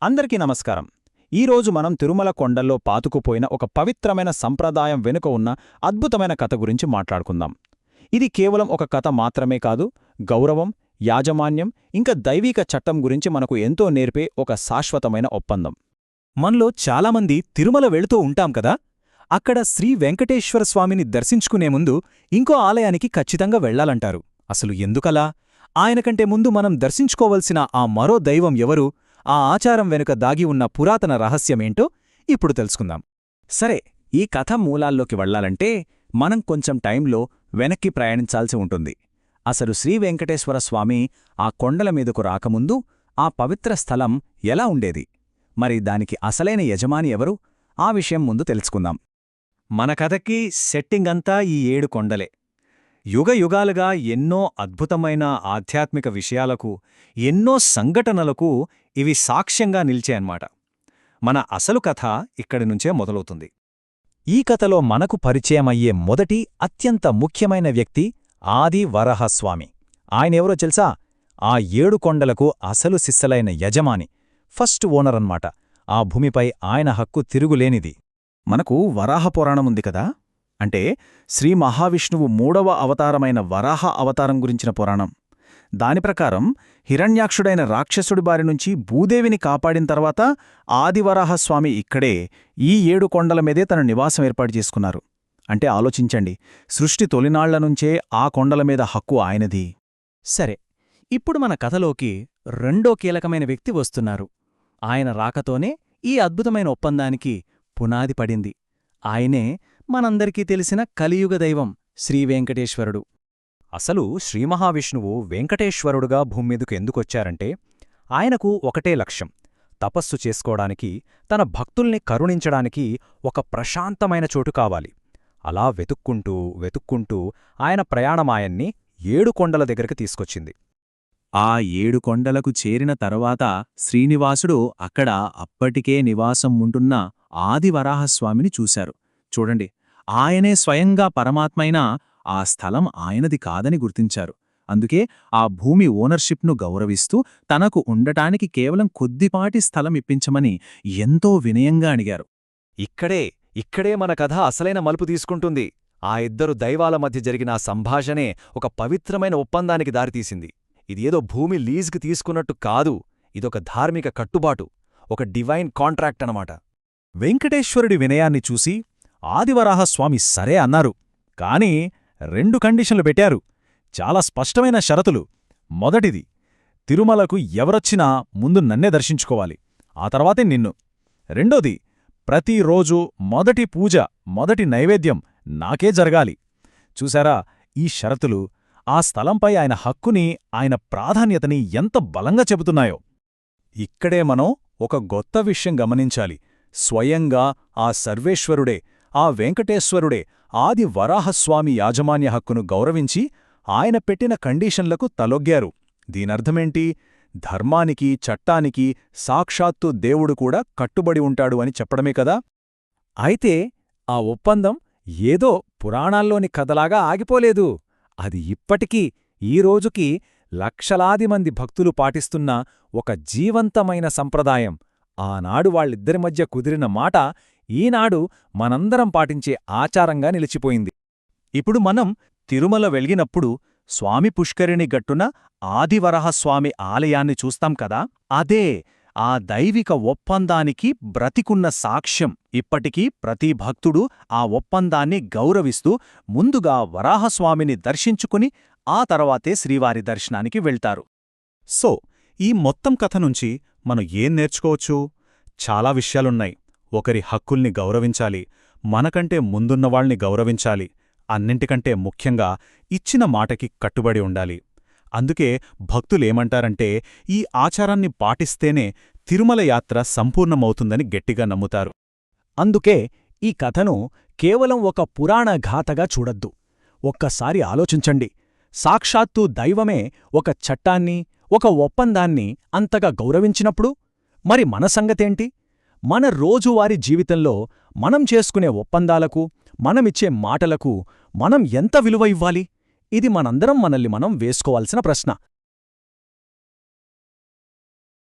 అందరికీ నమస్కారం. ఈరోజు మనం తిరుమల కొండల్లో పాతుకుపోయిన ఒక పవిత్రమైన సంప్రదాయం వెనుక ఉన్న అద్భుతమైన కథ గురించి మాట్లాడుకుందాం. ఇది కేవలం ఒక కథ మాత్రమే కాదు, గౌరవం, యాజమాన్యం ఇంకా దైవీక చట్టం గురించి మనకు ఎంతో నేర్పే ఒక శాశ్వతమైన ఒప్పందం. మనలో చాలామంది తిరుమల వెళుతూ ఉంటాం కదా, అక్కడ శ్రీ వెంకటేశ్వర స్వామిని దర్శించుకునే ముందు ఇంకో ఆలయానికి ఖచ్చితంగా వెళ్లాలంటారు. అసలు ఎందుకలా? ఆయనకంటే ముందు మనం దర్శించుకోవలసిన ఆ మరో దైవం ఎవరు? ఆ ఆచారం వెనుక దాగి ఉన్న పురాతన రహస్యమేంటో ఇప్పుడు తెలుసుకుందాం. సరే, ఈ కథ మూలాల్లోకి వెళ్లాలంటే మనం కొంచెం టైంలో వెనక్కి ప్రయాణించాల్సి ఉంటుంది. అసలు శ్రీ వెంకటేశ్వర స్వామి ఆ కొండల మీదకు రాకముందు ఆ పవిత్ర స్థలం ఎలా ఉండేది? మరి దానికి అసలైన యజమాని ఎవరు? ఆ విషయం ముందు తెలుసుకుందాం. మన కథకి సెట్టింగ్ అంతా ఈ 7 కొండలే. యుగయుగాలుగా ఎన్నో అద్భుతమైన ఆధ్యాత్మిక విషయాలకు, ఎన్నో సంఘటనలకు ఇవి సాక్ష్యంగా నిలిచాయన్నమాట. మన అసలు కథ ఇక్కడి నుంచే మొదలవుతుంది. ఈ కథలో మనకు పరిచయమయ్యే మొదటి అత్యంత ముఖ్యమైన వ్యక్తి ఆది వరాహస్వామి. ఆయనెవరో తెలుసా? ఆ 7 కొండలకు అసలు సిస్సలైన యజమాని, ఫస్ట్ ఓనరన్మాట. ఆ భూమిపై ఆయన హక్కు తిరుగులేనిది. మనకు వరాహ పురాణముంది కదా, అంటే శ్రీ మహావిష్ణువు 3వ అవతారమైన వరాహ అవతారం గురించిన పురాణం. దాని ప్రకారం హిరణ్యాక్షుడైన రాక్షసుడి బారినుంచి భూదేవిని కాపాడిన తర్వాత ఆదివరాహస్వామి ఇక్కడే ఈ 7 కొండల మీదే తన నివాసం ఏర్పాటు చేసుకున్నారు. అంటే ఆలోచించండి, సృష్టి తొలినాళ్లనుంచే ఆ కొండల మీద హక్కు ఆయనది. సరే, ఇప్పుడు మన కథలోకి రెండో కీలకమైన వ్యక్తి వస్తున్నారు. ఆయన రాకతోనే ఈ అద్భుతమైన ఒప్పందానికి పునాది పడింది. ఆయనే మనందరికీ తెలిసిన కలియుగ దైవం శ్రీవేంకటేశ్వరుడు. అసలు శ్రీమహావిష్ణువు వెంకటేశ్వరుడుగా భూమ్మీదకు ఎందుకొచ్చారంటే, ఆయనకు ఒకటే లక్ష్యం: తపస్సు చేసుకోవడానికి, తన భక్తుల్ని కరుణించడానికి ఒక ప్రశాంతమైన చోటు కావాలి. అలా వెతుక్కుంటూ ఆయన ప్రయాణమాయన్ని 7 కొండల దగ్గరికి తీసుకొచ్చింది. ఆ 7 కొండలకు చేరిన తరువాత శ్రీనివాసుడు అక్కడ అప్పటికే నివాసం ఉంటున్న ఆదివరాహస్వామిని చూశారు. చూడండి, ఆయనే స్వయంగా పరమాత్మైనా ఆ స్థలం ఆయనది కాదని గుర్తించారు. అందుకే ఆ భూమి ఓనర్షిప్ను గౌరవిస్తూ తనకు ఉండటానికి కేవలం కొద్దిపాటి స్థలం ఇప్పించమని ఎంతో వినయంగా అడిగారు. ఇక్కడే మన కథ అసలైన మలుపు తీసుకుంటుంది. ఆ 2 దైవాల మధ్య జరిగిన సంభాషణే ఒక పవిత్రమైన ఒప్పందానికి దారితీసింది. ఇది ఏదో భూమి లీజుకి తీసుకున్నట్టు కాదు, ఇదొక ధార్మిక కట్టుబాటు, ఒక డివైన్ కాంట్రాక్ట్ అన్నమాట. వెంకటేశ్వరుడి వినయాన్ని చూసి ఆదివరాహస్వామి సరే అన్నారు. కాని 2 కండిషన్లు పెట్టారు. చాలా స్పష్టమైన షరతులు. మొదటిది, తిరుమలకు ఎవరొచ్చినా ముందు నన్నే దర్శించుకోవాలి, ఆ తర్వాతే నిన్ను. రెండోది, ప్రతిరోజూ మొదటి పూజ, మొదటి నైవేద్యం నాకే జరగాలి. చూశారా, ఈ షరతులు ఆ స్థలంపై ఆయన హక్కుని, ఆయన ప్రాధాన్యతని ఎంత బలంగా చెబుతున్నాయో. ఇక్కడే మనం ఒక గొప్ప విషయం గమనించాలి. స్వయంగా ఆ సర్వేశ్వరుడే, ఆ వెంకటేశ్వరుడే ఆది వరాహస్వామి యాజమాన్య హక్కును గౌరవించి ఆయన పెట్టిన కండీషన్లకు తలొగ్గారు. దీనర్థమేంటి? ధర్మానికి, చట్టానికి సాక్షాత్తు దేవుడు కూడా కట్టుబడి ఉంటాడు అని చెప్పడమే కదా. అయితే ఆ ఒప్పందం ఏదో పురాణాల్లోని కథలాగా ఆగిపోలేదు. అది ఇప్పటికీ, ఈ రోజుకి లక్షలాది మంది భక్తులు పాటిస్తున్న ఒక జీవంతమైన సంప్రదాయం. ఆనాడు వాళ్ళిద్దరి మధ్య కుదిరిన మాట ఈనాడు మనందరం పాటించే ఆచారంగా నిలిచిపోయింది. ఇప్పుడు మనం తిరుమల వెళ్గినప్పుడు స్వామి పుష్కరిణి గట్టున ఆదివరాహస్వామి ఆలయాన్ని చూస్తాం కదా, అదే ఆ దైవిక ఒప్పందానికి బ్రతికున్న సాక్ష్యం. ఇప్పటికీ ప్రతి భక్తుడు ఆ ఒప్పందాన్ని గౌరవిస్తూ ముందుగా వరాహస్వామిని దర్శించుకుని ఆ తర్వాతే శ్రీవారి దర్శనానికి వెళ్తారు. సో, ఈ మొత్తం కథ నుంచి మనం ఏం నేర్చుకోవచ్చు? చాలా విషయాలున్నాయి. ఒకరి హక్కుల్ని గౌరవించాలి, మనకంటే ముందున్నవాళ్ని గౌరవించాలి, అన్నింటికంటే ముఖ్యంగా ఇచ్చిన మాటకి కట్టుబడి ఉండాలి. అందుకే భక్తులేమంటారంటే, ఈ ఆచారాన్ని పాటిస్తేనే తిరుమల యాత్ర సంపూర్ణమవుతుందని గట్టిగా నమ్ముతారు. అందుకే ఈ కథను కేవలం ఒక పురాణ గాథగా చూడద్దు. ఒక్కసారి ఆలోచించండి. సాక్షాత్తు దైవమే ఒక చట్టాన్ని, ఒక ఒప్పందాన్ని అంతగా గౌరవించినప్పుడు మరి మన సంగతేంటి? మన రోజువారీ జీవితంలో మనం చేసుకునే ఒప్పందాలకు, మనమిచ్చే మాటలకు మనం ఎంత విలువ ఇవ్వాలి? ఇది మనందరం మనల్ని మనం వేసుకోవాల్సిన ప్రశ్న.